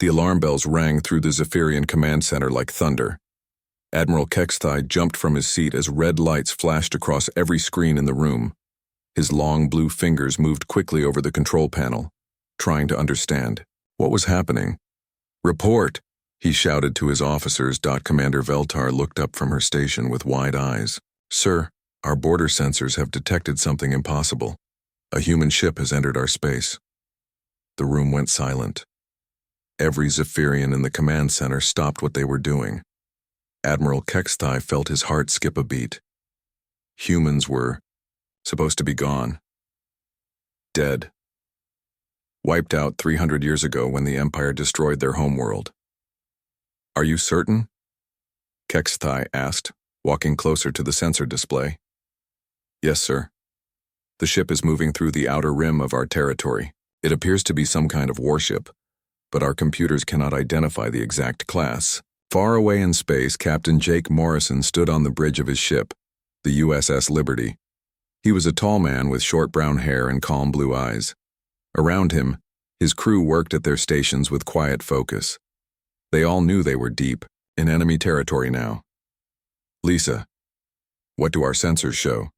The alarm bells rang through the Zephyrian command center like thunder. Admiral Kexthai jumped from his seat as red lights flashed across every screen in the room. His long blue fingers moved quickly over the control panel, trying to understand what was happening. "Report!" he shouted to his officers. Commander Veltar looked up from her station with wide eyes. "Sir, our border sensors have detected something impossible. A human ship has entered our space." The room went silent. Every Zephyrian in the command center stopped what they were doing. Admiral Kexthai felt his heart skip a beat. Humans were supposed to be gone. Dead. Wiped out 300 years ago when the Empire destroyed their homeworld. "Are you certain?" Kexthai asked, walking closer to the sensor display. "Yes, sir. The ship is moving through the outer rim of our territory. It appears to be some kind of warship, but our computers cannot identify the exact class." Far away in space, Captain Jake Morrison stood on the bridge of his ship, the USS Liberty. He was a tall man with short brown hair and calm blue eyes. Around him, his crew worked at their stations with quiet focus. They all knew they were deep in enemy territory now. "Lisa, what do our sensors show?"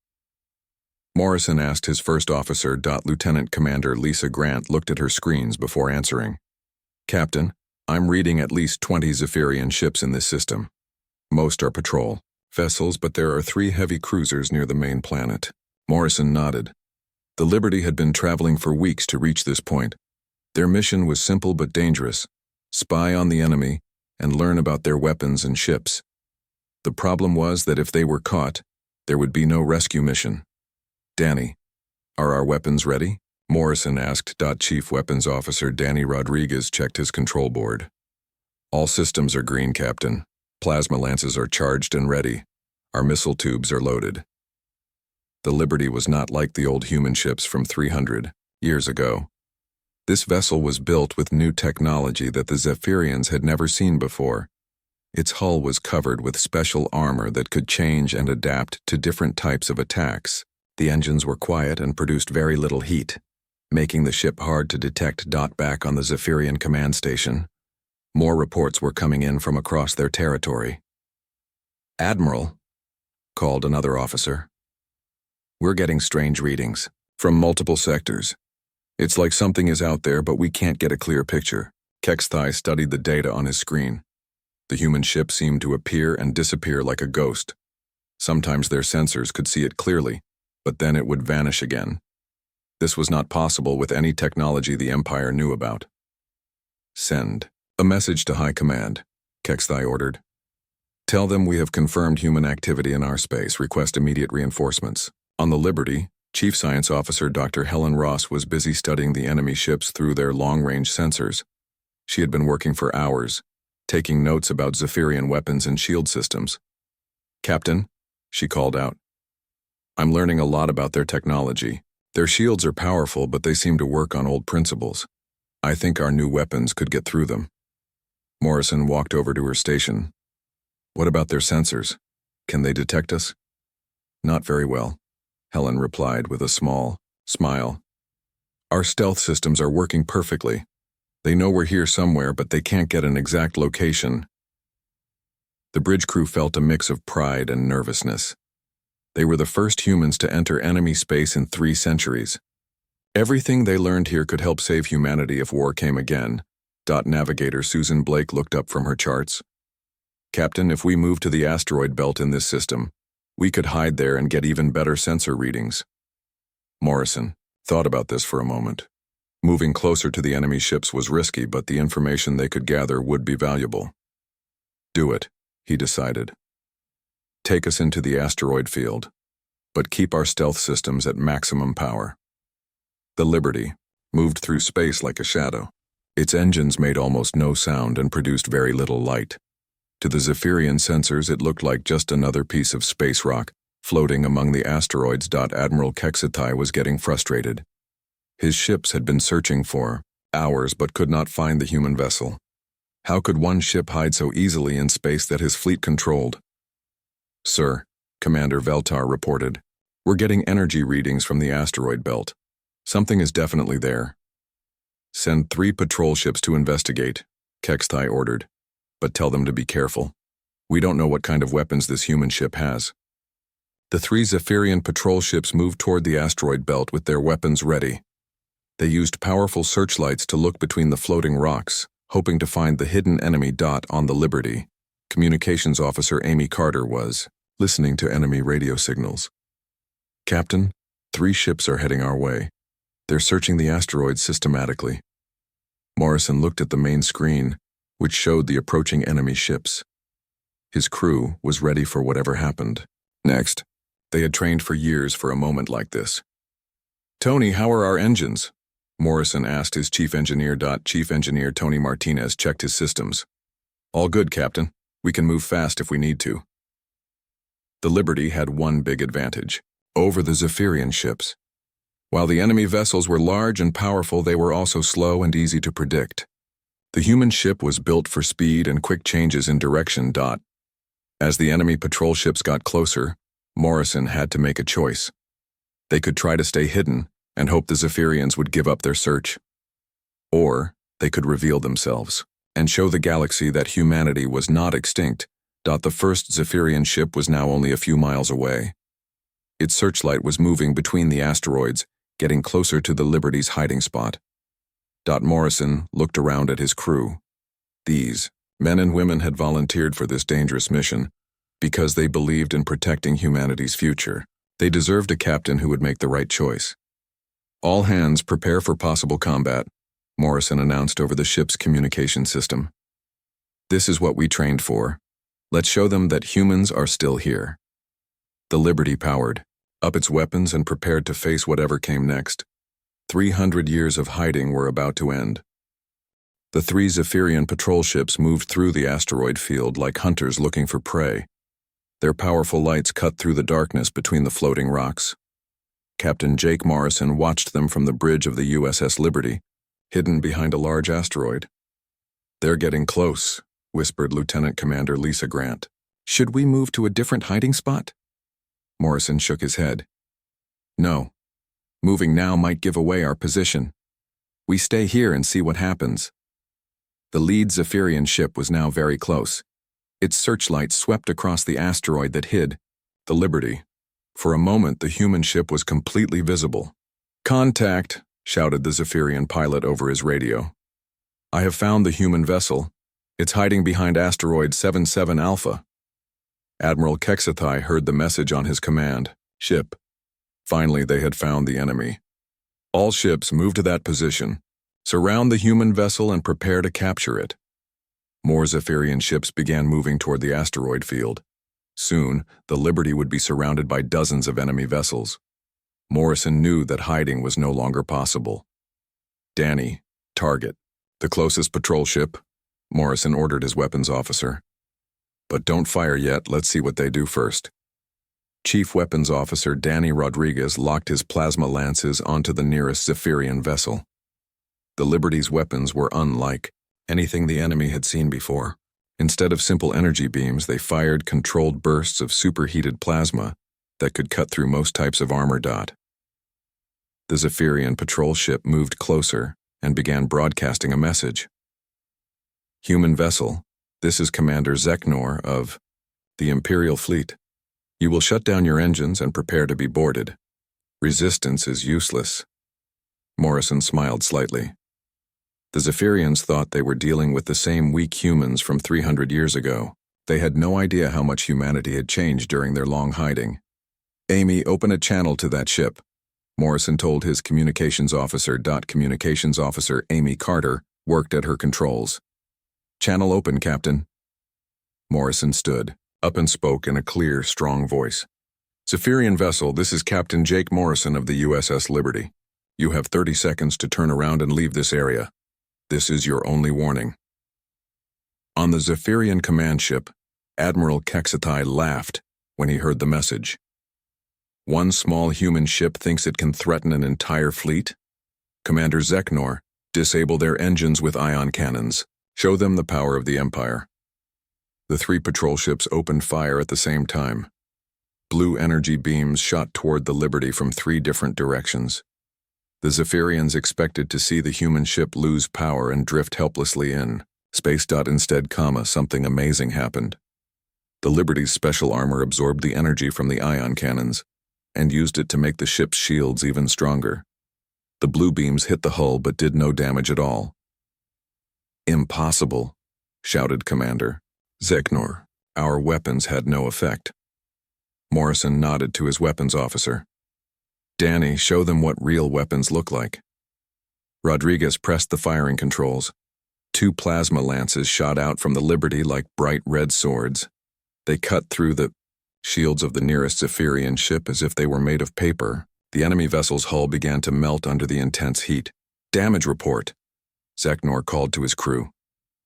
Morrison asked his first officer. Lieutenant Commander Lisa Grant looked at her screens before answering. "Captain, I'm reading at least 20 Zephyrian ships in this system. Most are patrol vessels, but there are 3 heavy cruisers near the main planet." Morrison nodded. The Liberty had been traveling for weeks to reach this point. Their mission was simple but dangerous: spy on the enemy and learn about their weapons and ships. The problem was that if they were caught, there would be no rescue mission. "Danny, are our weapons ready?" Morrison asked. Chief Weapons Officer Danny Rodriguez checked his control board. "All systems are green, Captain. Plasma lances are charged and ready. Our missile tubes are loaded." The Liberty was not like the old human ships from 300 years ago. This vessel was built with new technology that the Zephyrians had never seen before. Its hull was covered with special armor that could change and adapt to different types of attacks. The engines were quiet and produced very little heat, making the ship hard to detect. Back on the Zephyrian command station, more reports were coming in from across their territory. "Admiral," called another officer, "we're getting strange readings from multiple sectors. It's like something is out there, but we can't get a clear picture." Kexthai studied the data on his screen. The human ship seemed to appear and disappear like a ghost. Sometimes their sensors could see it clearly, but then it would vanish again. This was not possible with any technology the Empire knew about. "Send a message to High Command," Kexthai ordered. "Tell them we have confirmed human activity in our space. Request immediate reinforcements." On the Liberty, Chief Science Officer Dr. Helen Ross was busy studying the enemy ships through their long-range sensors. She had been working for hours, taking notes about Zephyrian weapons and shield systems. "Captain," she called out, "I'm learning a lot about their technology. Their shields are powerful, but they seem to work on old principles. I think our new weapons could get through them." Morrison walked over to her station. "What about their sensors? Can they detect us?" "Not very well," Helen replied with a small smile. "Our stealth systems are working perfectly. They know we're here somewhere, but they can't get an exact location." The bridge crew felt a mix of pride and nervousness. They were the first humans to enter enemy space in 3 centuries. Everything they learned here could help save humanity if war came again. Navigator Susan Blake looked up from her charts. "Captain, if we move to the asteroid belt in this system, we could hide there and get even better sensor readings." Morrison thought about this for a moment. Moving closer to the enemy ships was risky, but the information they could gather would be valuable. "Do it," he decided. "Take us into the asteroid field, but keep our stealth systems at maximum power." The Liberty moved through space like a shadow. Its engines made almost no sound and produced very little light. To the Zephyrian sensors, it looked like just another piece of space rock floating among the asteroids. Admiral Kexthai was getting frustrated. His ships had been searching for hours but could not find the human vessel. How could one ship hide so easily in space that his fleet controlled? "Sir," Commander Veltar reported, "we're getting energy readings from the asteroid belt. Something is definitely there. Send 3 patrol ships to investigate. Kextai ordered. But tell them to be careful. We don't know what kind of weapons this human ship has. The 3 Zephyrian patrol ships moved toward the asteroid belt with their weapons ready. They used powerful searchlights to look between the floating rocks, hoping to find the hidden enemy dot on the Liberty. Communications Officer Amy Carter was listening to enemy radio signals. Captain, 3 ships are heading our way. They're searching the asteroid systematically. Morrison looked at the main screen, which showed the approaching enemy ships. His crew was ready for whatever happened. Next, they had trained for years for a moment like this. Tony, how are our engines? Morrison asked his chief engineer. Chief Engineer Tony Martinez checked his systems. All good, Captain. We can move fast if we need to. The Liberty had one big advantage over the Zephyrian ships. While the enemy vessels were large and powerful, they were also slow and easy to predict. The human ship was built for speed and quick changes in direction. As the enemy patrol ships got closer, Morrison had to make a choice. They could try to stay hidden and hope the Zephyrians would give up their search. Or they could reveal themselves and show the galaxy that humanity was not extinct. The first Zephyrian ship was now only a few miles away. Its searchlight was moving between the asteroids, getting closer to the Liberty's hiding spot. Morrison looked around at his crew. These men and women had volunteered for this dangerous mission because they believed in protecting humanity's future. They deserved a captain who would make the right choice. All hands prepare for possible combat, Morrison announced over the ship's communication system. This is what we trained for. Let's show them that humans are still here. The Liberty powered up its weapons and prepared to face whatever came next. 300 years of hiding were about to end. The 3 Zephyrian patrol ships moved through the asteroid field like hunters looking for prey. Their powerful lights cut through the darkness between the floating rocks. Captain Jake Morrison watched them from the bridge of the USS Liberty, hidden behind a large asteroid. They're getting close, whispered Lieutenant Commander Lisa Grant. Should we move to a different hiding spot? Morrison shook his head. No. Moving now might give away our position. We stay here and see what happens. The lead Zephyrian ship was now very close. Its searchlight swept across the asteroid that hid the Liberty. For a moment, the human ship was completely visible. Contact, shouted the Zephyrian pilot over his radio. I have found the human vessel. It's hiding behind asteroid 77 Alpha. Admiral Kextai heard the message on his command ship. Finally, they had found the enemy. All ships move to that position. Surround the human vessel and prepare to capture it. More Zephyrian ships began moving toward the asteroid field. Soon, the Liberty would be surrounded by dozens of enemy vessels. Morrison knew that hiding was no longer possible. Danny, target the closest patrol ship, Morrison ordered his weapons officer. But don't fire yet, let's see what they do first. Chief Weapons Officer Danny Rodriguez locked his plasma lances onto the nearest Zephyrian vessel. The Liberty's weapons were unlike anything the enemy had seen before. Instead of simple energy beams, they fired controlled bursts of superheated plasma that could cut through most types of armor. The Zephyrian patrol ship moved closer and began broadcasting a message. Human vessel, this is Commander Zeknor of the Imperial Fleet. You will shut down your engines and prepare to be boarded. Resistance is useless. Morrison smiled slightly. The Zephyrians thought they were dealing with the same weak humans from 300 years ago. They had no idea how much humanity had changed during their long hiding. Amy, open a channel to that ship, Morrison told his communications officer. Communications officer Amy Carter worked at her controls. Channel open, Captain. Morrison stood up and spoke in a clear, strong voice. Zephyrian vessel, this is Captain Jake Morrison of the USS Liberty. You have 30 seconds to turn around and leave this area. This is your only warning. On the Zephyrian command ship, Admiral Kextai laughed when he heard the message. One small human ship thinks it can threaten an entire fleet? Commander Zeknor, disable their engines with ion cannons. Show them the power of the Empire. The 3 patrol ships opened fire at the same time. Blue energy beams shot toward the Liberty from 3 different directions. The Zephyrians expected to see the human ship lose power and drift helplessly in. Space. Instead, something amazing happened. The Liberty's special armor absorbed the energy from the ion cannons and used it to make the ship's shields even stronger. The blue beams hit the hull but did no damage at all. "Impossible," shouted Commander Zeknor. "Our weapons had no effect." Morrison nodded to his weapons officer. "Danny, show them what real weapons look like." Rodriguez pressed the firing controls. 2 plasma lances shot out from the Liberty like bright red swords. They cut through the shields of the nearest Zephyrian ship as if they were made of paper. The enemy vessel's hull began to melt under the intense heat. "Damage report," Zeknor called to his crew.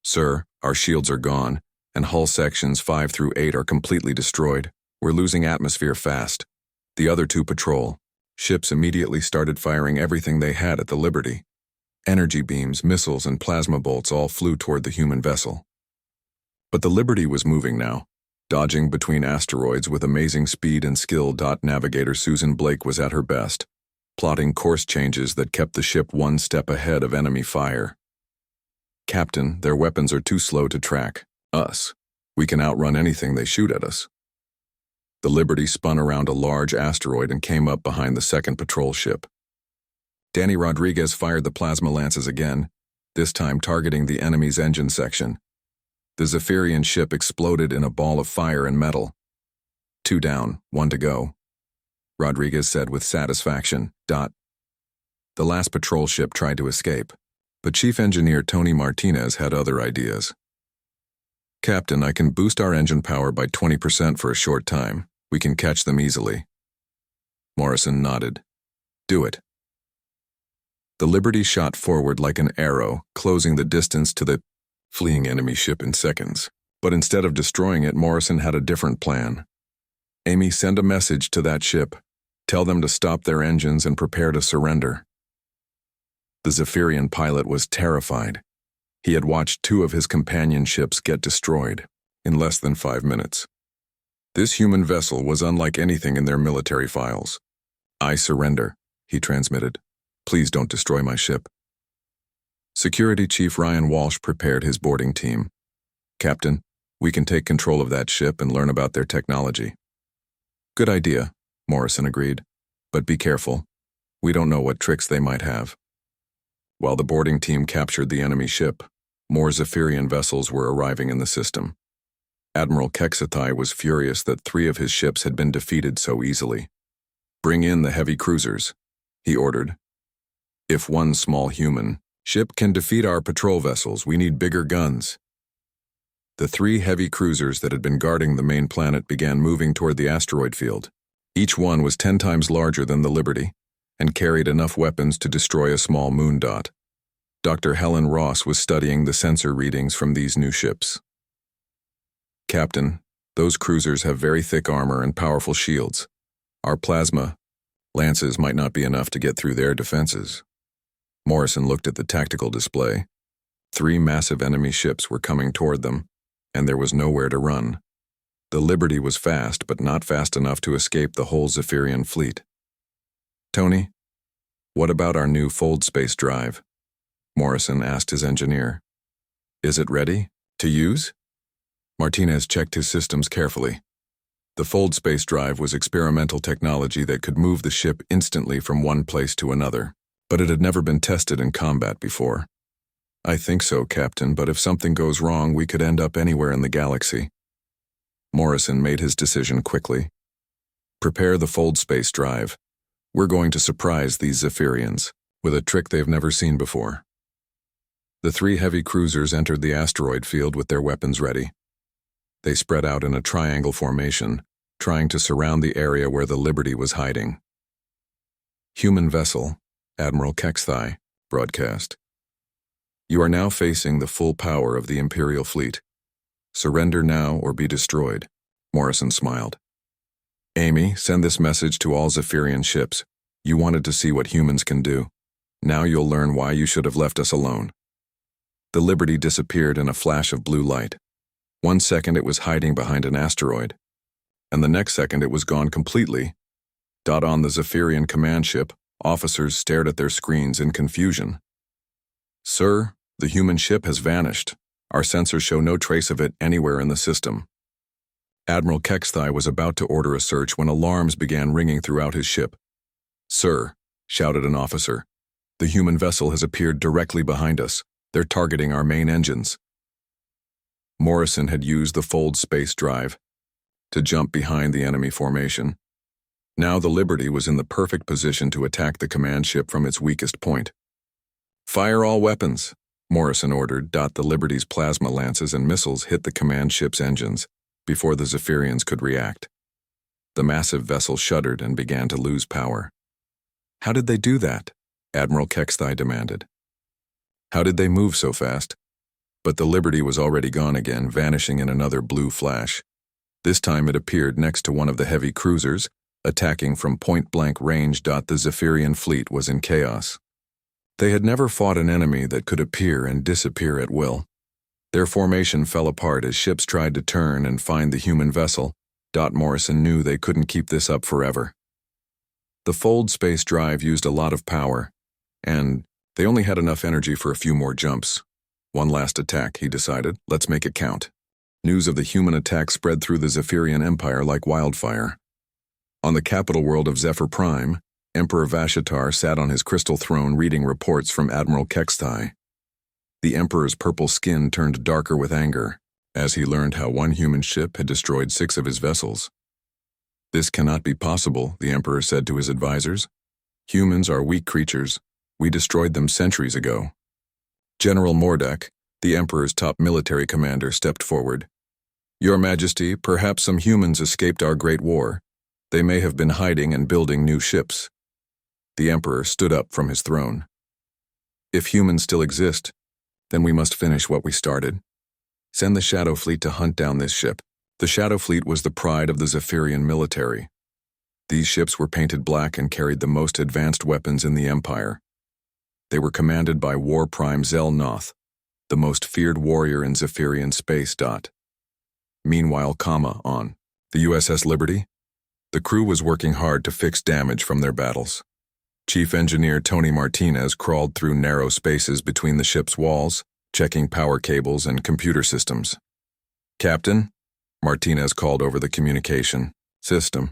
"Sir, our shields are gone, and hull sections 5 through 8 are completely destroyed. We're losing atmosphere fast." The other 2 patrol ships immediately started firing everything they had at the Liberty. Energy beams, missiles, and plasma bolts all flew toward the human vessel. But the Liberty was moving now, dodging between asteroids with amazing speed and skill. Navigator Susan Blake was at her best, plotting course changes that kept the ship 1 step ahead of enemy fire. "Captain, their weapons are too slow to track us. We can outrun anything they shoot at us." The Liberty spun around a large asteroid and came up behind the 2nd patrol ship. Danny Rodriguez fired the plasma lances again, this time targeting the enemy's engine section. The Zephyrian ship exploded in a ball of fire and metal. 2 down, 1 to go, Rodriguez said with satisfaction. The last patrol ship tried to escape, but Chief Engineer Tony Martinez had other ideas. "Captain, I can boost our engine power by 20% for a short time. We can catch them easily." Morrison nodded. "Do it." The Liberty shot forward like an arrow, closing the distance to the fleeing enemy ship in seconds. But instead of destroying it, Morrison had a different plan. "Amy, send a message to that ship. Tell them to stop their engines and prepare to surrender." The Zephyrian pilot was terrified. He had watched 2 of his companion ships get destroyed in less than 5 minutes. This human vessel was unlike anything in their military files. "I surrender," he transmitted. "Please don't destroy my ship." Security Chief Ryan Walsh prepared his boarding team. "Captain, we can take control of that ship and learn about their technology." "Good idea," Morrison agreed. "But be careful. We don't know what tricks they might have." While the boarding team captured the enemy ship, more Zephyrian vessels were arriving in the system. Admiral HFY was furious that 3 of his ships had been defeated so easily. "Bring in the heavy cruisers," he ordered. "If 1 small human ship can defeat our patrol vessels, we need bigger guns." The 3 heavy cruisers that had been guarding the main planet began moving toward the asteroid field. Each one was 10 times larger than the Liberty and carried enough weapons to destroy a small moon dot. Dr. Helen Ross was studying the sensor readings from these new ships. "Captain, those cruisers have very thick armor and powerful shields. Our plasma lances might not be enough to get through their defenses." Morrison looked at the tactical display. 3 massive enemy ships were coming toward them, and there was nowhere to run. The Liberty was fast, but not fast enough to escape the whole Zephyrian fleet. "Tony, what about our new fold space drive?" Morrison asked his engineer. "Is it ready to use?" Martinez checked his systems carefully. The fold space drive was experimental technology that could move the ship instantly from one place to another, but it had never been tested in combat before. "I think so, Captain, but if something goes wrong, we could end up anywhere in the galaxy." Morrison made his decision quickly. "Prepare the fold space drive. We're going to surprise these Zephyrians with a trick they've never seen before." The 3 heavy cruisers entered the asteroid field with their weapons ready. They spread out in a triangle formation, trying to surround the area where the Liberty was hiding. "Human vessel," Admiral HFY broadcast. "You are now facing the full power of the Imperial fleet. Surrender now or be destroyed." Morrison smiled. "Amy, send this message to all Zephyrian ships. You wanted to see what humans can do. Now you'll learn why you should have left us alone." The Liberty disappeared in a flash of blue light. 1 second it was hiding behind an asteroid, and the next second it was gone completely. On the Zephyrian command ship, officers stared at their screens in confusion. "Sir, the human ship has vanished," Our sensors show no trace of it anywhere in the system. Admiral Kexthai was about to order a search when alarms began ringing throughout his ship. "Sir," shouted an officer, "the human vessel has appeared directly behind us. They're targeting our main engines." Morrison had used the fold space drive to jump behind the enemy formation. Now the Liberty was in the perfect position to attack the command ship from its weakest point. "Fire all weapons," Morrison ordered. The Liberty's plasma lances and missiles hit the command ship's engines before the Zephyrians could react. The massive vessel shuddered and began to lose power. "How did they do that?" Admiral Kexthai demanded. "How did they move so fast?" But the Liberty was already gone again, vanishing in another blue flash. This time it appeared next to one of the heavy cruisers, attacking from point-blank range. The Zephyrian fleet was in chaos. They had never fought an enemy that could appear and disappear at will. Their formation fell apart as ships tried to turn and find the human vessel. Morrison knew they couldn't keep this up forever. The fold space drive used a lot of power, and they only had enough energy for a few more jumps. One last attack, he decided. Let's make it count. News of the human attack spread through the Zephyrian Empire like wildfire. On the capital world of Zephyr Prime, Emperor Vashitar sat on his crystal throne reading reports from Admiral Kexthai. The Emperor's purple skin turned darker with anger as he learned how one human ship had destroyed 6 of his vessels. "This cannot be possible," the Emperor said to his advisors. "Humans are weak creatures. We destroyed them centuries ago." General Mordek, the Emperor's top military commander, stepped forward. "Your Majesty, perhaps some humans escaped our great war. They may have been hiding and building new ships." The Emperor stood up from his throne. "If humans still exist, then we must finish what we started. Send the Shadow Fleet to hunt down this ship." The Shadow Fleet was the pride of the Zephyrian military. These ships were painted black and carried the most advanced weapons in the Empire. They were commanded by War Prime Zel Noth, the most feared warrior in Zephyrian space. Meanwhile, on the USS Liberty, the crew was working hard to fix damage from their battles. Chief Engineer Tony Martinez crawled through narrow spaces between the ship's walls, checking power cables and computer systems. "Captain," Martinez called over the communication system,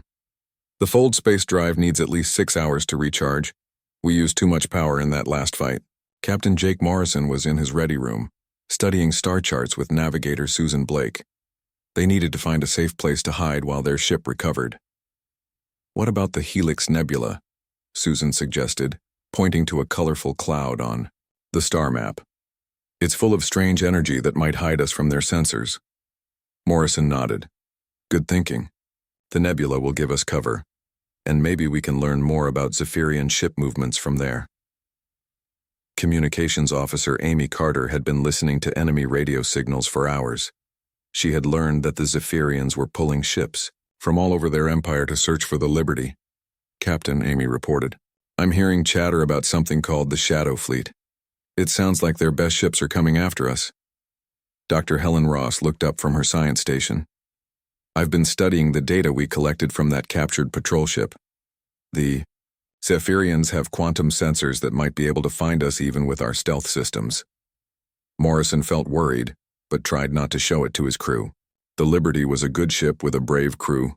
"the fold space drive needs at least 6 hours to recharge. We used too much power in that last fight." Captain Jake Morrison was in his ready room, studying star charts with navigator Susan Blake. They needed to find a safe place to hide while their ship recovered. "What about the Helix Nebula?" Susan suggested, pointing to a colorful cloud on the star map. "It's full of strange energy that might hide us from their sensors." Morrison nodded. "Good thinking. The nebula will give us cover, and maybe we can learn more about Zephyrian ship movements from there." Communications Officer Amy Carter had been listening to enemy radio signals for hours. She had learned that the Zephyrians were pulling ships from all over their empire to search for the Liberty. "Captain," Amy reported, "I'm hearing chatter about something called the Shadow Fleet. It sounds like their best ships are coming after us." Dr. Helen Ross looked up from her science station. "I've been studying the data we collected from that captured patrol ship. The Zephyrians have quantum sensors that might be able to find us even with our stealth systems." Morrison felt worried, but tried not to show it to his crew. The Liberty was a good ship with a brave crew,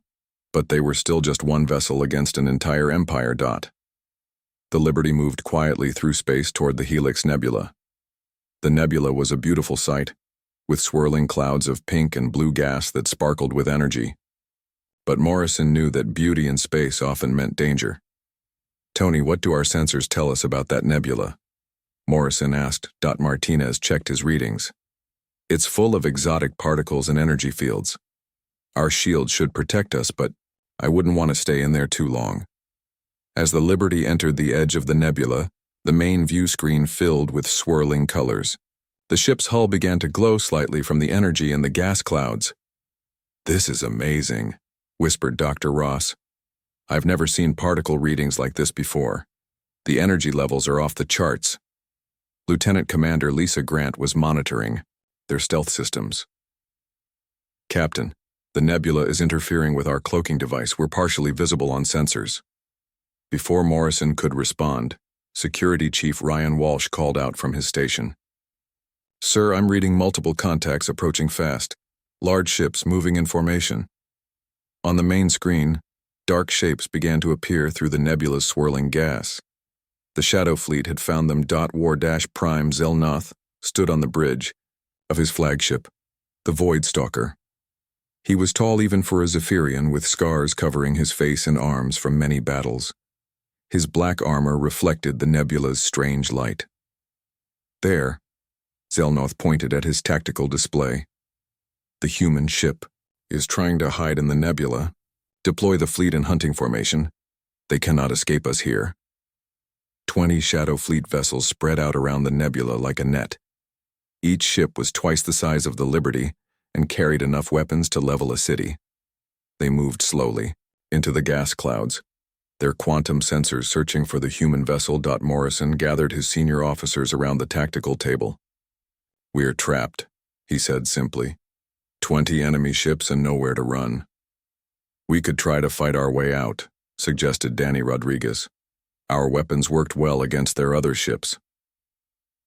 but they were still just one vessel against an entire empire. The Liberty moved quietly through space toward the Helix Nebula. The nebula was a beautiful sight, with swirling clouds of pink and blue gas that sparkled with energy. But Morrison knew that beauty in space often meant danger. "Tony, what do our sensors tell us about that nebula?" Morrison asked. Martinez checked his readings. "It's full of exotic particles and energy fields. Our shield should protect us, but I wouldn't want to stay in there too long." As the Liberty entered the edge of the nebula, the main view screen filled with swirling colors. The ship's hull began to glow slightly from the energy in the gas clouds. "This is amazing," whispered Dr. Ross. "I've never seen particle readings like this before. The energy levels are off the charts." Lieutenant Commander Lisa Grant was monitoring their stealth systems. "Captain, the nebula is interfering with our cloaking device. We're partially visible on sensors." Before Morrison could respond, Security Chief Ryan Walsh called out from his station. Sir, I'm reading multiple contacts approaching fast. Large ships moving in formation. On the main screen, dark shapes began to appear through the nebula's swirling gas. The Shadow Fleet had found them. War-Prime Zelnoth stood on the bridge of his flagship, the Void Stalker. He was tall even for a Zephyrian, with scars covering his face and arms from many battles. His black armor reflected the nebula's strange light. There, Zelnoth pointed at his tactical display. The human ship is trying to hide in the nebula. Deploy the fleet in hunting formation. They cannot escape us here. 20 Shadow Fleet vessels spread out around the nebula like a net. Each ship was twice the size of the Liberty and carried enough weapons to level a city. They moved slowly into the gas clouds, their quantum sensors searching for the human vessel. Morrison gathered his senior officers around the tactical table. "We're trapped," he said simply. 20 enemy ships and nowhere to run. "We could try to fight our way out," suggested Danny Rodriguez. "Our weapons worked well against their other ships."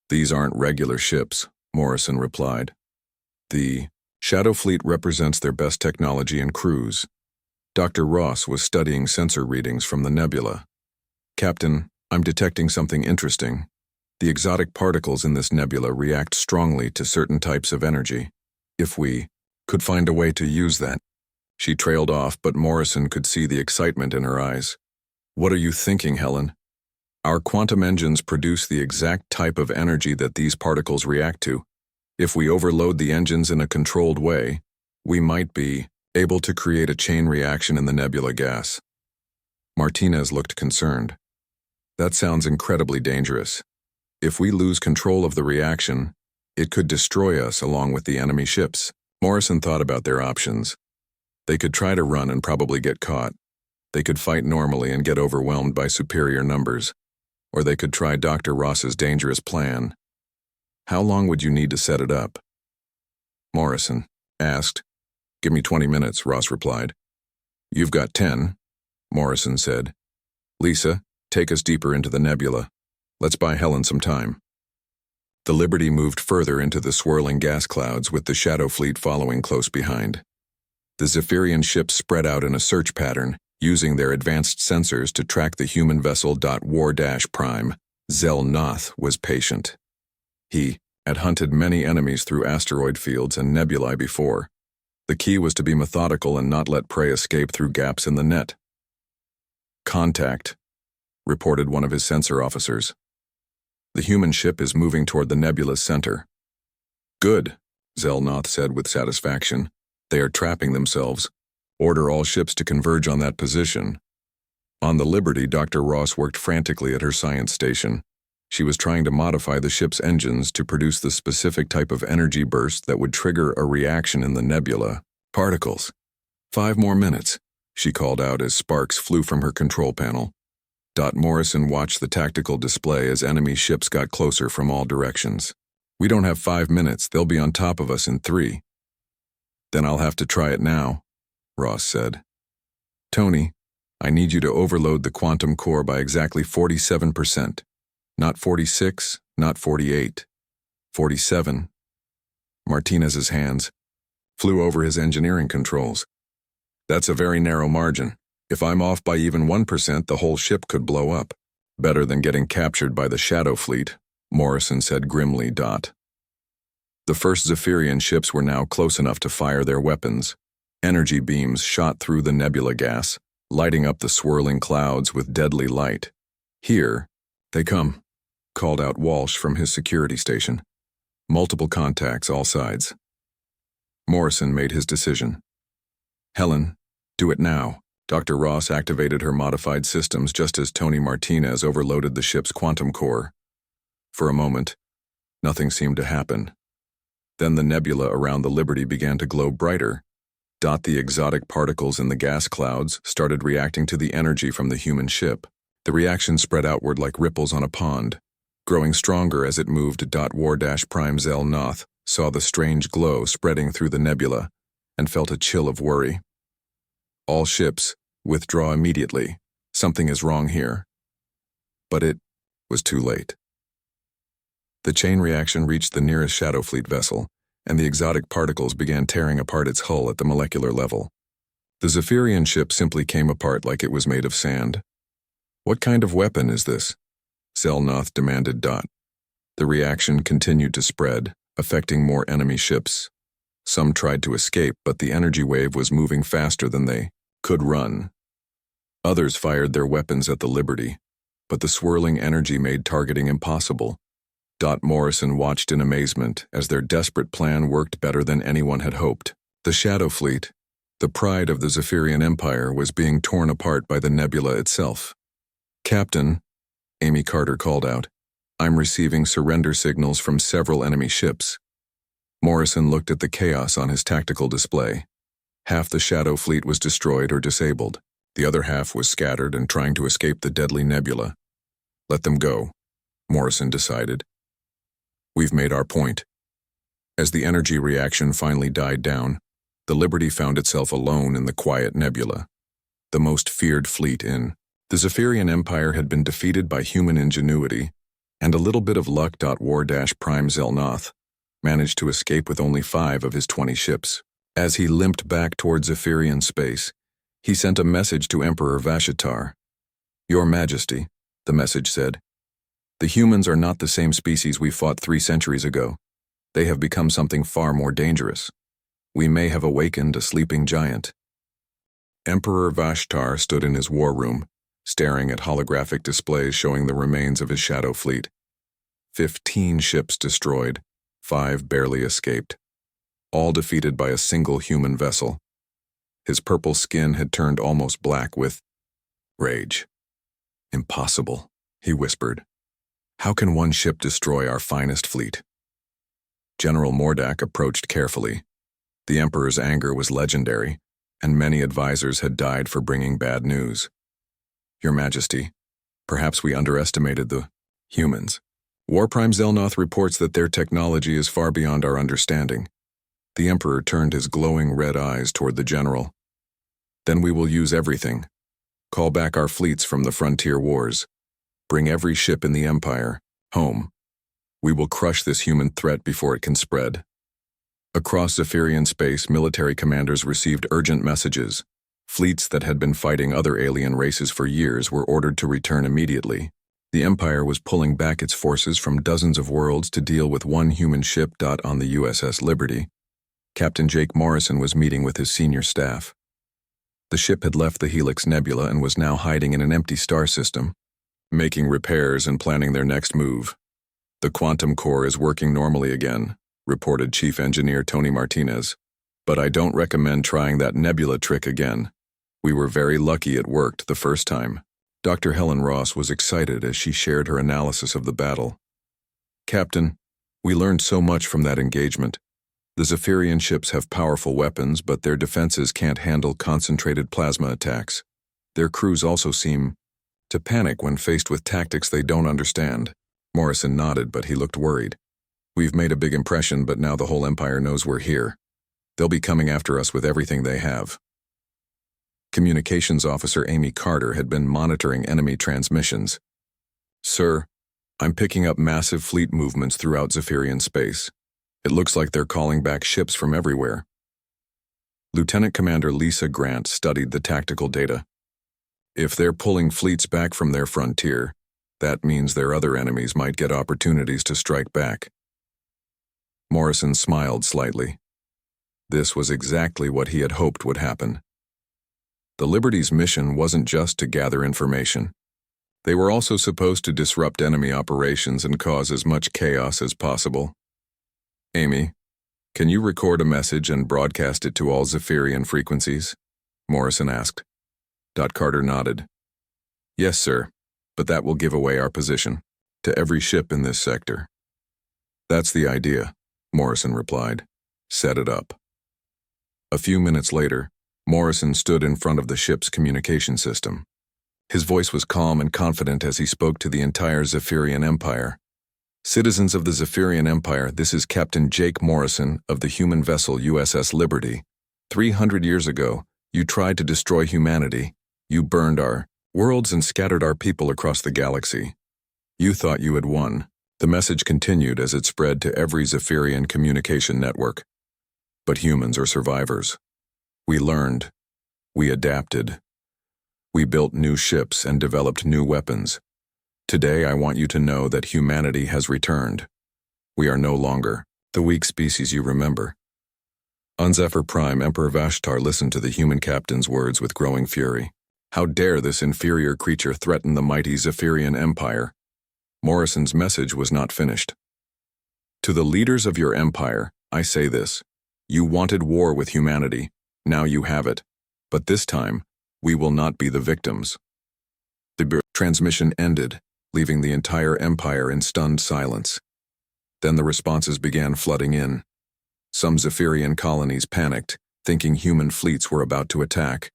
"These aren't regular ships," Morrison replied. "The Shadow Fleet represents their best technology and crews." Dr. Ross was studying sensor readings from the nebula. "Captain, I'm detecting something interesting. The exotic particles in this nebula react strongly to certain types of energy. If we could find a way to use that." She trailed off, but Morrison could see the excitement in her eyes. "What are you thinking, Helen? Our quantum engines produce the exact type of energy that these particles react to. If we overload the engines in a controlled way, we might be able to create a chain reaction in the nebula gas." Martinez looked concerned. "That sounds incredibly dangerous. If we lose control of the reaction, it could destroy us along with the enemy ships." Morrison thought about their options. They could try to run and probably get caught. They could fight normally and get overwhelmed by superior numbers. Or they could try Dr. Ross's dangerous plan. "How long would you need to set it up?" Morrison asked. "Give me 20 minutes, Ross replied. "You've got 10, Morrison said. "Lisa, take us deeper into the nebula. Let's buy Helen some time." The Liberty moved further into the swirling gas clouds, with the Shadow Fleet following close behind. The Zephyrian ships spread out in a search pattern, using their advanced sensors to track the human vessel. War-Prime Zelnoth was patient. He had hunted many enemies through asteroid fields and nebulae before. The key was to be methodical and not let prey escape through gaps in the net. "Contact," reported one of his sensor officers. "The human ship is moving toward the nebula's center." "Good," Zelnoth said with satisfaction. "They are trapping themselves. Order all ships to converge on that position." On the Liberty, Dr. Ross worked frantically at her science station. She was trying to modify the ship's engines to produce the specific type of energy burst that would trigger a reaction in the nebula. "Particles. 5 more minutes," she called out as sparks flew from her control panel. Morrison watched the tactical display as enemy ships got closer from all directions. "We don't have 5 minutes. They'll be on top of us in 3. "Then I'll have to try it now," Ross said. "Tony, I need you to overload the quantum core by exactly 47%. Not 46, not 48. 47. Martinez's hands flew over his engineering controls. "That's a very narrow margin. If I'm off by even 1%, the whole ship could blow up." "Better than getting captured by the Shadow Fleet," Morrison said grimly. The first Zephyrian ships were now close enough to fire their weapons. Energy beams shot through the nebula gas, lighting up the swirling clouds with deadly light. "Here they come," called out Walsh from his security station. "Multiple contacts, all sides." Morrison made his decision. "Helen, do it now." Dr. Ross activated her modified systems just as Tony Martinez overloaded the ship's quantum core. For a moment, nothing seemed to happen. Then the nebula around the Liberty began to glow brighter. The exotic particles in the gas clouds started reacting to the energy from the human ship. The reaction spread outward like ripples on a pond, growing stronger as it moved. War-Prime Zelnoth saw the strange glow spreading through the nebula and felt a chill of worry. "All ships, withdraw immediately. Something is wrong here." But it was too late. The chain reaction reached the nearest Shadow Fleet vessel, and the exotic particles began tearing apart its hull at the molecular level. The Zephyrian ship simply came apart like it was made of sand. "What kind of weapon is this?" Zelnoth demanded. The reaction continued to spread, affecting more enemy ships. Some tried to escape, but the energy wave was moving faster than they could run. Others fired their weapons at the Liberty, but the swirling energy made targeting impossible. Morrison watched in amazement as their desperate plan worked better than anyone had hoped. The Shadow Fleet, the pride of the Zephyrian Empire, was being torn apart by the nebula itself. "Captain," Amy Carter called out, "I'm receiving surrender signals from several enemy ships." Morrison looked at the chaos on his tactical display. Half the Shadow Fleet was destroyed or disabled. The other half was scattered and trying to escape the deadly nebula. "Let them go," Morrison decided. "We've made our point." As the energy reaction finally died down, the Liberty found itself alone in the quiet nebula. The most feared fleet in the Zephyrian Empire had been defeated by human ingenuity, and a little bit of luck. War-Prime Zelnoth managed to escape with only 5 of his 20 ships. As he limped back towards Zephyrian space, he sent a message to Emperor Vashitar. "Your Majesty," the message said, "the humans are not the same species we fought 3 centuries ago. They have become something far more dangerous. We may have awakened a sleeping giant." Emperor Vashtar stood in his war room, staring at holographic displays showing the remains of his Shadow Fleet. 15 ships destroyed, 5 barely escaped, all defeated by a single human vessel. His purple skin had turned almost black with rage. "Impossible," he whispered. "How can one ship destroy our finest fleet?" General Mordak approached carefully. The Emperor's anger was legendary, and many advisors had died for bringing bad news. "Your Majesty, perhaps we underestimated the humans. War-Prime Zelnoth reports that their technology is far beyond our understanding." The Emperor turned his glowing red eyes toward the general. "Then we will use everything. Call back our fleets from the frontier wars. Bring every ship in the Empire home. We will crush this human threat before it can spread." Across Zephyrian space, military commanders received urgent messages. Fleets that had been fighting other alien races for years were ordered to return immediately. The Empire was pulling back its forces from dozens of worlds to deal with one human ship. On the USS Liberty, Captain Jake Morrison was meeting with his senior staff. The ship had left the Helix Nebula and was now hiding in an empty star system, making repairs and planning their next move. "The quantum core is working normally again," reported Chief Engineer Tony Martinez. "But I don't recommend trying that nebula trick again. We were very lucky it worked the first time." Dr. Helen Ross was excited as she shared her analysis of the battle. "Captain, we learned so much from that engagement. The Zephyrian ships have powerful weapons, but their defenses can't handle concentrated plasma attacks. Their crews also seem to panic when faced with tactics they don't understand." Morrison nodded, but he looked worried. "We've made a big impression, but now the whole Empire knows we're here. They'll be coming after us with everything they have." Communications Officer Amy Carter had been monitoring enemy transmissions. "Sir, I'm picking up massive fleet movements throughout Zephyrian space. It looks like they're calling back ships from everywhere." Lieutenant Commander Lisa Grant studied the tactical data. "If they're pulling fleets back from their frontier, that means their other enemies might get opportunities to strike back." Morrison smiled slightly. This was exactly what he had hoped would happen. The Liberty's mission wasn't just to gather information. They were also supposed to disrupt enemy operations and cause as much chaos as possible. "Amy, can you record a message and broadcast it to all Zephyrian frequencies?" Morrison asked. Carter nodded. "Yes, sir, but that will give away our position to every ship in this sector." "That's the idea," Morrison replied. "Set it up." A few minutes later, Morrison stood in front of the ship's communication system. His voice was calm and confident as he spoke to the entire Zephyrian Empire. "Citizens of the Zephyrian Empire, this is Captain Jake Morrison of the human vessel USS Liberty. 300 years ago, you tried to destroy humanity. You burned our worlds and scattered our people across the galaxy. You thought you had won, The message continued as it spread to every Zephyrian communication network. But humans are survivors. We learned. We adapted. We built new ships and developed new weapons. Today I want you to know that humanity has returned. We are no longer the weak species you remember. On Zephyr Prime, Emperor Vashtar listened to the human captain's words with growing fury. How dare this inferior creature threaten the mighty Zephyrian Empire? Morrison's message was not finished. To the leaders of your empire, I say this. You wanted war with humanity. Now you have it. But this time, we will not be the victims. The transmission ended, leaving the entire empire in stunned silence. Then the responses began flooding in. Some Zephyrian colonies panicked, thinking human fleets were about to attack.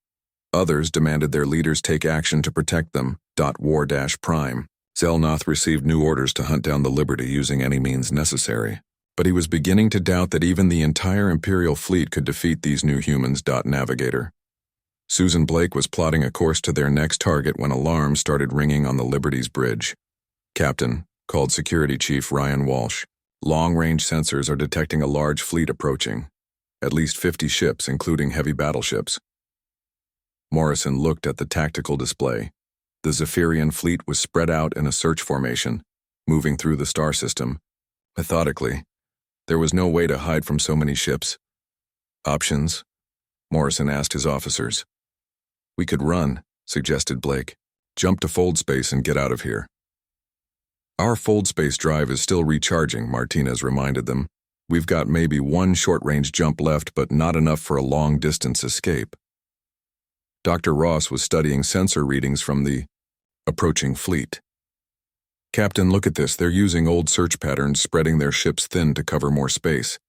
Others demanded their leaders take action to protect them. War-Prime. Zelnoth received new orders to hunt down the Liberty using any means necessary. But he was beginning to doubt that even the entire Imperial fleet could defeat these new humans. Navigator. Susan Blake was plotting a course to their next target when alarms started ringing on the Liberty's bridge. Captain, called Security Chief Ryan Walsh. Long-range sensors are detecting a large fleet approaching. At least 50 ships, including heavy battleships. Morrison looked at the tactical display. The Zephyrian fleet was spread out in a search formation, moving through the star system. Methodically, there was no way to hide from so many ships. Options? Morrison asked his officers. We could run, suggested Blake. Jump to fold space and get out of here. Our fold space drive is still recharging, Martinez reminded them. We've got maybe one short-range jump left, but not enough for a long-distance escape. Dr. Ross was studying sensor readings from the approaching fleet. Captain, look at this. They're using old search patterns, spreading their ships thin to cover more space.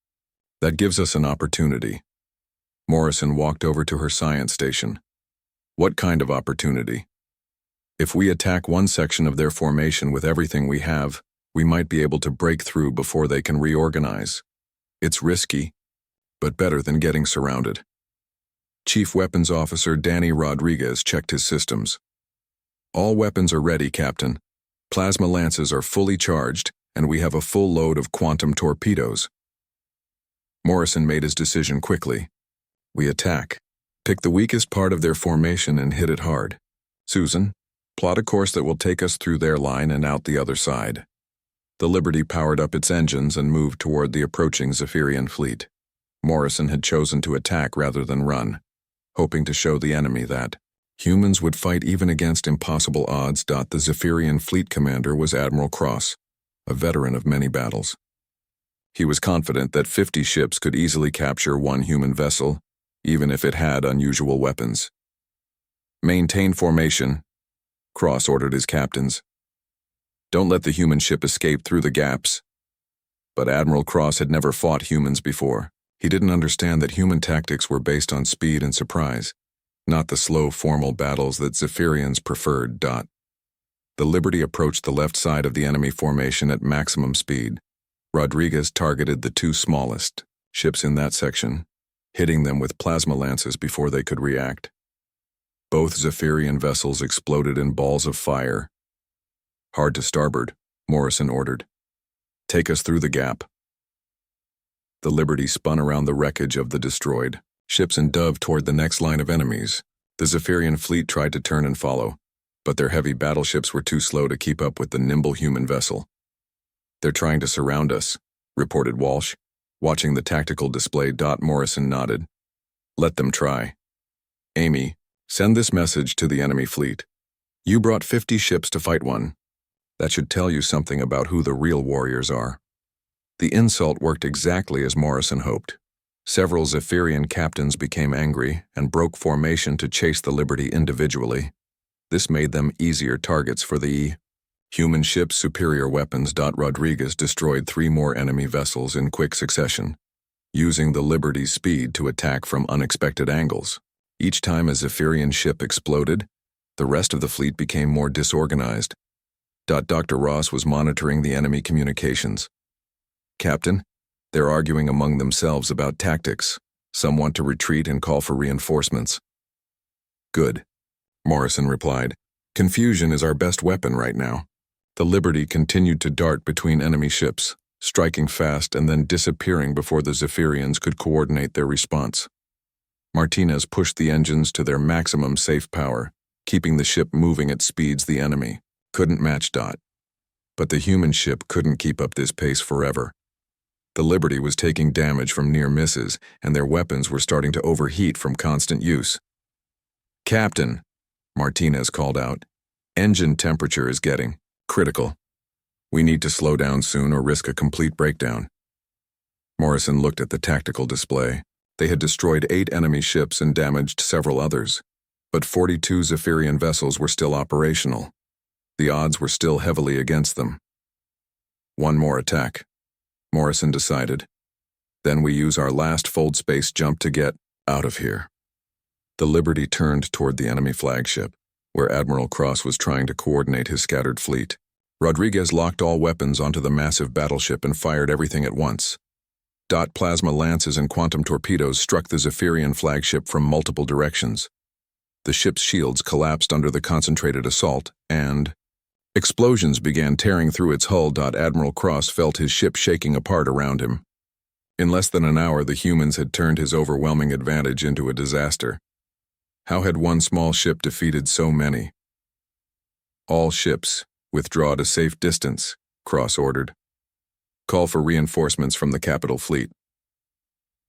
That gives us an opportunity. Morrison walked over to her science station. What kind of opportunity? If we attack one section of their formation with everything we have, we might be able to break through before they can reorganize. It's risky, but better than getting surrounded. Chief Weapons Officer Danny Rodriguez checked his systems. All weapons are ready, Captain. Plasma lances are fully charged, and we have a full load of quantum torpedoes. Morrison made his decision quickly. We attack. Pick the weakest part of their formation and hit it hard. Susan, plot a course that will take us through their line and out the other side. The Liberty powered up its engines and moved toward the approaching Zephyrian fleet. Morrison had chosen to attack rather than run, hoping to show the enemy that humans would fight even against impossible odds. The Zephyrian fleet commander was Admiral Cross, a veteran of many battles. He was confident that 50 ships could easily capture one human vessel, even if it had unusual weapons. Maintain formation, Cross ordered his captains. Don't let the human ship escape through the gaps. But Admiral Cross had never fought humans before. He didn't understand that human tactics were based on speed and surprise, not the slow, formal battles that Zephyrians preferred. The Liberty approached the left side of the enemy formation at maximum speed. Rodriguez targeted the two smallest ships in that section, hitting them with plasma lances before they could react. Both Zephyrian vessels exploded in balls of fire. Hard to starboard, Morrison ordered. Take us through the gap. The Liberty spun around the wreckage of the destroyed ships and dove toward the next line of enemies. The Zephyrian fleet tried to turn and follow, but their heavy battleships were too slow to keep up with the nimble human vessel. They're trying to surround us, reported Walsh. Watching the tactical display, Morrison nodded. Let them try. Amy, send this message to the enemy fleet. You brought 50 ships to fight one. That should tell you something about who the real warriors are. The insult worked exactly as Morrison hoped. Several Zephyrian captains became angry and broke formation to chase the Liberty individually. This made them easier targets for the human ship's superior weapons. Rodriguez destroyed 3 more enemy vessels in quick succession, using the Liberty's speed to attack from unexpected angles. Each time a Zephyrian ship exploded, the rest of the fleet became more disorganized. Dr. Ross was monitoring the enemy communications. Captain, they're arguing among themselves about tactics. Some want to retreat and call for reinforcements. Good, Morrison replied. Confusion is our best weapon right now. The Liberty continued to dart between enemy ships, striking fast and then disappearing before the Zephyrians could coordinate their response. Martinez pushed the engines to their maximum safe power, keeping the ship moving at speeds the enemy couldn't match. But the human ship couldn't keep up this pace forever. The Liberty was taking damage from near misses, and their weapons were starting to overheat from constant use. "Captain," Martinez called out, "engine temperature is getting critical. We need to slow down soon or risk a complete breakdown." Morrison looked at the tactical display. They had destroyed 8 enemy ships and damaged several others, but 42 Zephyrian vessels were still operational. The odds were still heavily against them. "One more attack," Morrison decided. "Then we use our last fold space jump to get out of here." The Liberty turned toward the enemy flagship, where Admiral Cross was trying to coordinate his scattered fleet. Rodriguez locked all weapons onto the massive battleship and fired everything at once. Plasma lances and quantum torpedoes struck the Zephyrian flagship from multiple directions. The ship's shields collapsed under the concentrated assault, and explosions began tearing through its hull. Admiral Cross felt his ship shaking apart around him. In less than an hour, the humans had turned his overwhelming advantage into a disaster. How had one small ship defeated so many? "All ships, withdraw to safe distance," Cross ordered. "Call for reinforcements from the capital fleet."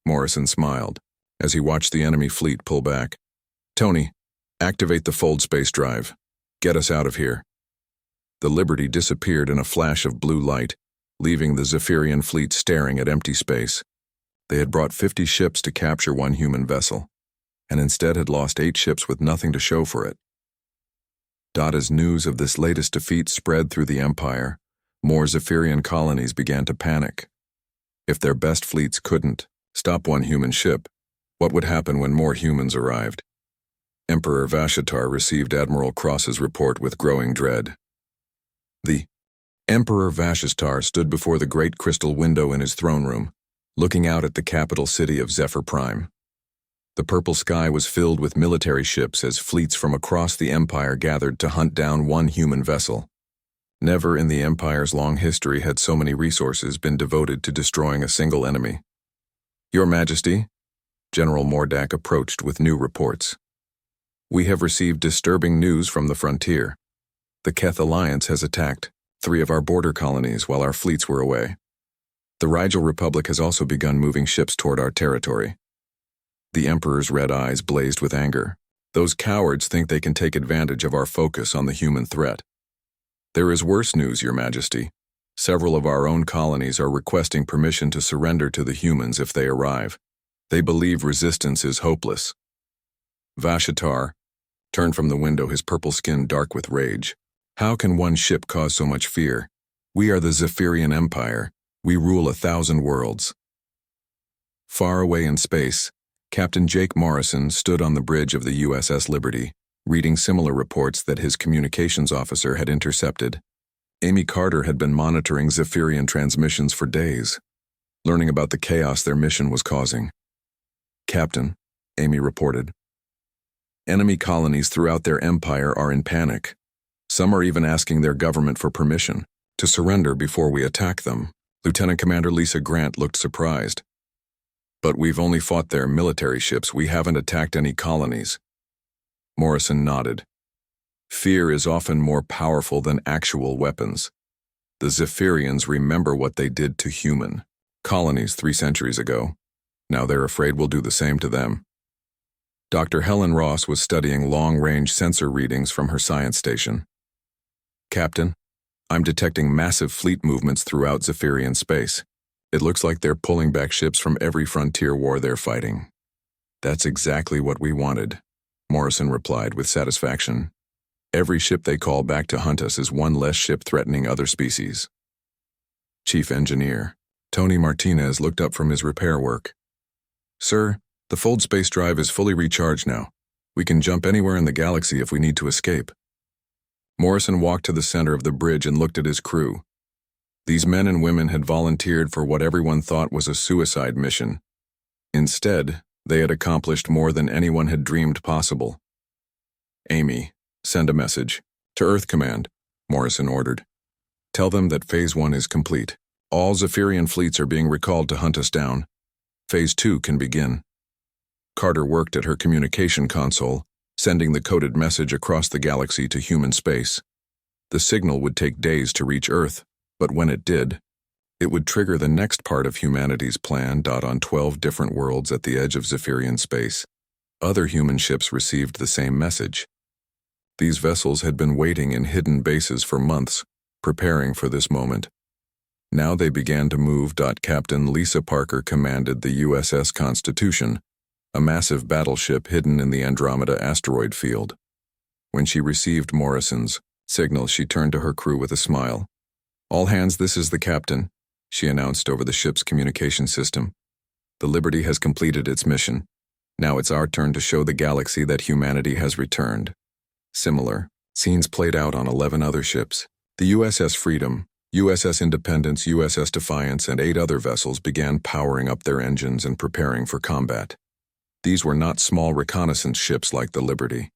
Morrison smiled as he watched the enemy fleet pull back. "Tony, activate the fold space drive. Get us out of here." The Liberty disappeared in a flash of blue light, leaving the Zephyrian fleet staring at empty space. They had brought 50 ships to capture one human vessel, and instead had lost 8 ships with nothing to show for it. As news of this latest defeat spread through the Empire, more Zephyrian colonies began to panic. If their best fleets couldn't stop one human ship, what would happen when more humans arrived? Emperor Vashatar received Admiral Cross's report with growing dread. The Emperor Vashatar stood before the great crystal window in his throne room, looking out at the capital city of Zephyr Prime. The purple sky was filled with military ships as fleets from across the Empire gathered to hunt down one human vessel. Never in the Empire's long history had so many resources been devoted to destroying a single enemy. "Your Majesty," General Mordak approached with new reports. "We have received disturbing news from the frontier. The Keth Alliance has attacked 3 of our border colonies while our fleets were away. The Rigel Republic has also begun moving ships toward our territory." The Emperor's red eyes blazed with anger. "Those cowards think they can take advantage of our focus on the human threat." "There is worse news, Your Majesty. Several of our own colonies are requesting permission to surrender to the humans if they arrive. They believe resistance is hopeless." Vashatar turned from the window, his purple skin dark with rage. "How can one ship cause so much fear? We are the Zephyrian Empire. We rule 1,000 worlds." Far away in space, Captain Jake Morrison stood on the bridge of the USS Liberty, reading similar reports that his communications officer had intercepted. Amy Carter had been monitoring Zephyrian transmissions for days, learning about the chaos their mission was causing. "Captain," Amy reported, "enemy colonies throughout their empire are in panic. Some are even asking their government for permission to surrender before we attack them." Lieutenant Commander Lisa Grant looked surprised. "But we've only fought their military ships. We haven't attacked any colonies." Morrison nodded. "Fear is often more powerful than actual weapons. The Zephyrians remember what they did to human colonies 3 centuries ago. Now they're afraid we'll do the same to them." Dr. Helen Ross was studying long-range sensor readings from her science station. "Captain, I'm detecting massive fleet movements throughout Zephyrian space. It looks like they're pulling back ships from every frontier war they're fighting." "That's exactly what we wanted," Morrison replied with satisfaction. "Every ship they call back to hunt us is one less ship threatening other species." Chief Engineer Tony Martinez looked up from his repair work. "Sir, the fold space drive is fully recharged now. We can jump anywhere in the galaxy if we need to escape." Morrison walked to the center of the bridge and looked at his crew. These men and women had volunteered for what everyone thought was a suicide mission. Instead, they had accomplished more than anyone had dreamed possible. "Amy, send a message to Earth Command," Morrison ordered. Tell them that Phase 1 is complete. All Zephyrian fleets are being recalled to hunt us down. Phase 2 can begin. Carter worked at her communication console, sending the coded message across the galaxy to human space. The signal would take days to reach Earth, but when it did, it would trigger the next part of humanity's plan. On 12 different worlds at the edge of Zephyrian space, other human ships received the same message. These vessels had been waiting in hidden bases for months, preparing for this moment. Now they began to move. Captain Lisa Parker commanded the USS Constitution, a massive battleship hidden in the Andromeda asteroid field. When she received Morrison's signal, she turned to her crew with a smile. "All hands, this is the captain," she announced over the ship's communication system. "The Liberty has completed its mission. Now it's our turn to show the galaxy that humanity has returned." Similar scenes played out on 11 other ships. The USS Freedom, USS Independence, USS Defiance, and 8 other vessels began powering up their engines and preparing for combat. These were not small reconnaissance ships like the Liberty.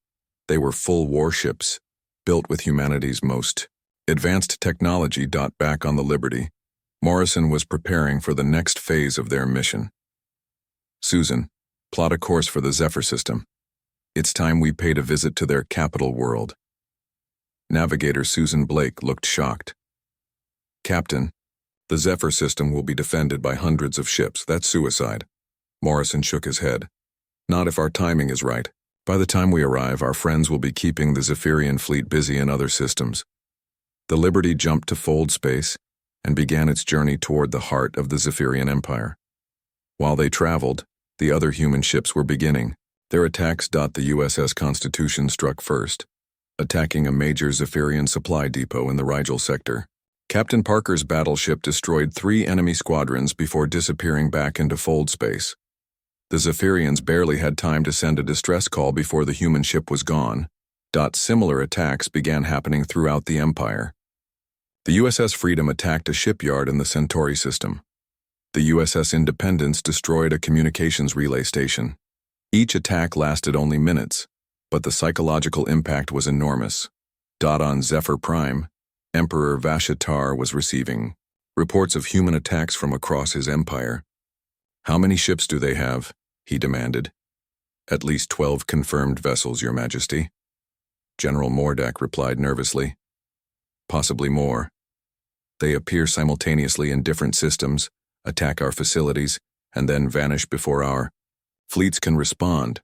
They were full warships, built with humanity's most advanced technology. Back on the Liberty, Morrison was preparing for the next phase of their mission. "Susan, plot a course for the Zephyr system. It's time we paid a visit to their capital world." Navigator Susan Blake looked shocked. "Captain, the Zephyr system will be defended by hundreds of ships. That's suicide." Morrison shook his head. "Not if our timing is right. By the time we arrive, our friends will be keeping the Zephyrian fleet busy in other systems." The Liberty jumped to fold space and began its journey toward the heart of the Zephyrian Empire. While they traveled, the other human ships were beginning their attacks. The USS Constitution struck first, attacking a major Zephyrian supply depot in the Rigel sector. Captain Parker's battleship destroyed 3 enemy squadrons before disappearing back into fold space. The Zephyrians barely had time to send a distress call before the human ship was gone. Similar attacks began happening throughout the Empire. The USS Freedom attacked a shipyard in the Centauri system. The USS Independence destroyed a communications relay station. Each attack lasted only minutes, but the psychological impact was enormous. On Zephyr Prime, Emperor Vashatar was receiving reports of human attacks from across his empire. "How many ships do they have?" he demanded. "At least 12 confirmed vessels, Your Majesty." General Mordak replied nervously. "Possibly more. They appear simultaneously in different systems, attack our facilities, and then vanish before our fleets can respond."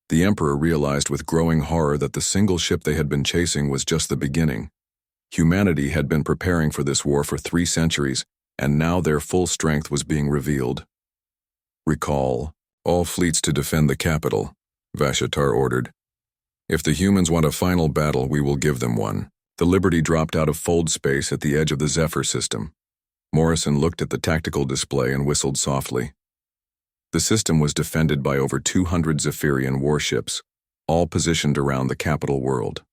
The Emperor realized with growing horror that the single ship they had been chasing was just the beginning. Humanity had been preparing for this war for 3 centuries, and now their full strength was being revealed. "Recall all fleets to defend the capital," Vashatar ordered. "If the humans want a final battle, we will give them one." The Liberty dropped out of fold space at the edge of the Zephyr system. Morrison looked at the tactical display and whistled softly. The system was defended by over 200 Zephyrian warships, all positioned around the capital world.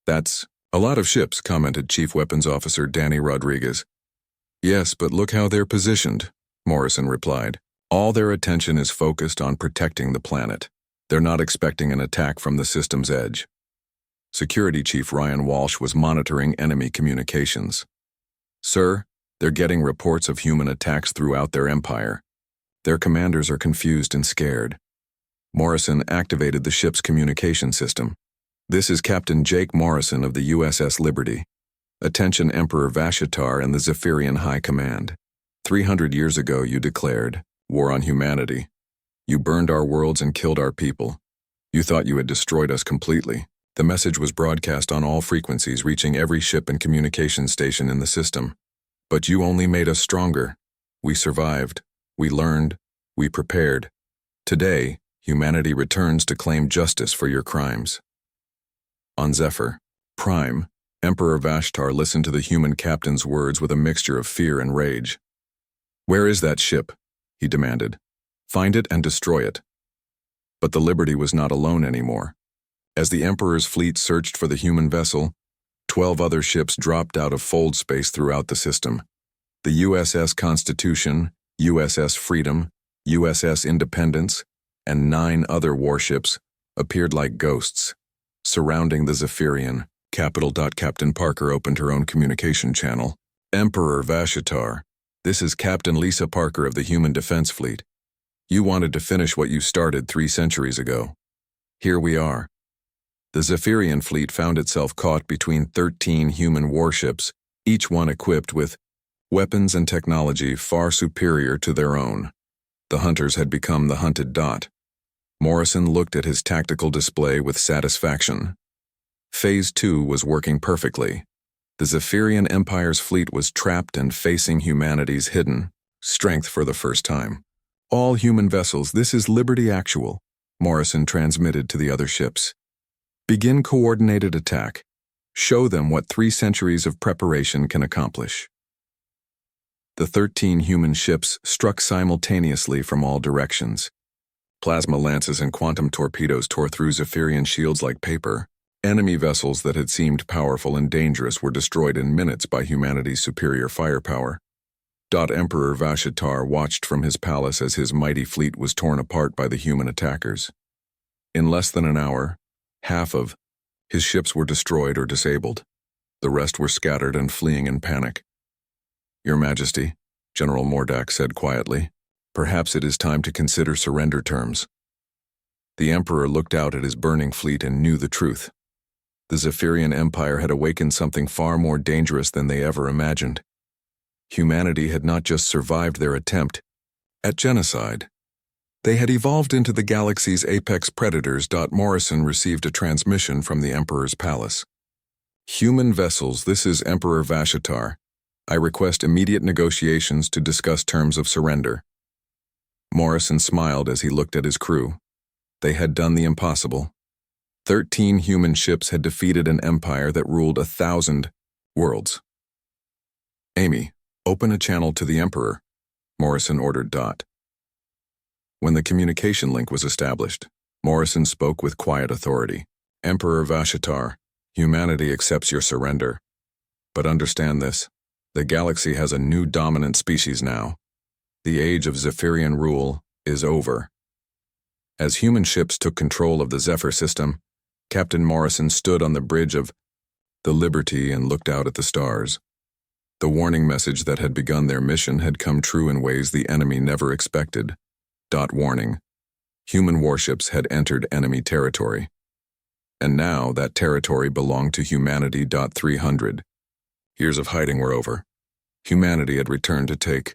"That's a lot of ships," commented Chief Weapons Officer Danny Rodriguez. "Yes, but look how they're positioned," Morrison replied. "All their attention is focused on protecting the planet. They're not expecting an attack from the system's edge." Security Chief Ryan Walsh was monitoring enemy communications. "Sir, they're getting reports of human attacks throughout their empire. Their commanders are confused and scared." Morrison activated the ship's communication system. "This is Captain Jake Morrison of the USS Liberty. Attention Emperor Vashatar and the Zephyrian High Command. 300 years ago you declared war on humanity. You burned our worlds and killed our people. You thought you had destroyed us completely. The message was broadcast on all frequencies, reaching every ship and communication station in the system. But you only made us stronger. We survived. We learned. We prepared. Today, humanity returns to claim justice for your crimes." On Zephyr Prime, Emperor Vashtar listened to the human captain's words with a mixture of fear and rage. "Where is that ship?" he demanded. "Find it and destroy it." But the Liberty was not alone anymore. As the Emperor's fleet searched for the human vessel, 12 other ships dropped out of fold space throughout the system. The USS Constitution, USS Freedom, USS Independence, and 9 other warships appeared like ghosts, surrounding the Zephyrian Capital. Captain Parker opened her own communication channel. Emperor Vashitar, this is Captain Lisa Parker of the Human Defense Fleet. You wanted to finish what you started 3 centuries ago. Here we are. The Zephyrian fleet found itself caught between 13 human warships, each one equipped with weapons and technology far superior to their own. The hunters had become the hunted. Morrison looked at his tactical display with satisfaction. Phase 2 was working perfectly. The Zephyrian Empire's fleet was trapped and facing humanity's hidden strength for the first time. All human vessels, this is Liberty Actual, Morrison transmitted to the other ships. Begin coordinated attack. Show them what 3 centuries of preparation can accomplish. The 13 human ships struck simultaneously from all directions. Plasma lances and quantum torpedoes tore through Zephyrian shields like paper. Enemy vessels that had seemed powerful and dangerous were destroyed in minutes by humanity's superior firepower. Emperor Vashitar watched from his palace as his mighty fleet was torn apart by the human attackers. In less than an hour, half of his ships were destroyed or disabled. The rest were scattered and fleeing in panic. Your Majesty, General Mordak said quietly, perhaps it is time to consider surrender terms. The Emperor looked out at his burning fleet and knew the truth. The Zephyrian Empire had awakened something far more dangerous than they ever imagined. Humanity had not just survived their attempt at genocide. They had evolved into the galaxy's apex predators. Morrison received a transmission from the Emperor's palace. Human vessels, this is Emperor Vashitar. I request immediate negotiations to discuss terms of surrender. Morrison smiled as he looked at his crew. They had done the impossible. 13 human ships had defeated an empire that ruled 1,000 worlds. Amy, open a channel to the Emperor, Morrison ordered. When the communication link was established, Morrison spoke with quiet authority. Emperor Vashitar, humanity accepts your surrender. But understand this, the galaxy has a new dominant species now. The age of Zephyrian rule is over. As human ships took control of the Zephyr system, Captain Morrison stood on the bridge of the Liberty and looked out at the stars. The warning message that had begun their mission had come true in ways the enemy never expected. Warning. Human warships had entered enemy territory. And now that territory belonged to humanity. 300 years of hiding were over. Humanity had returned to take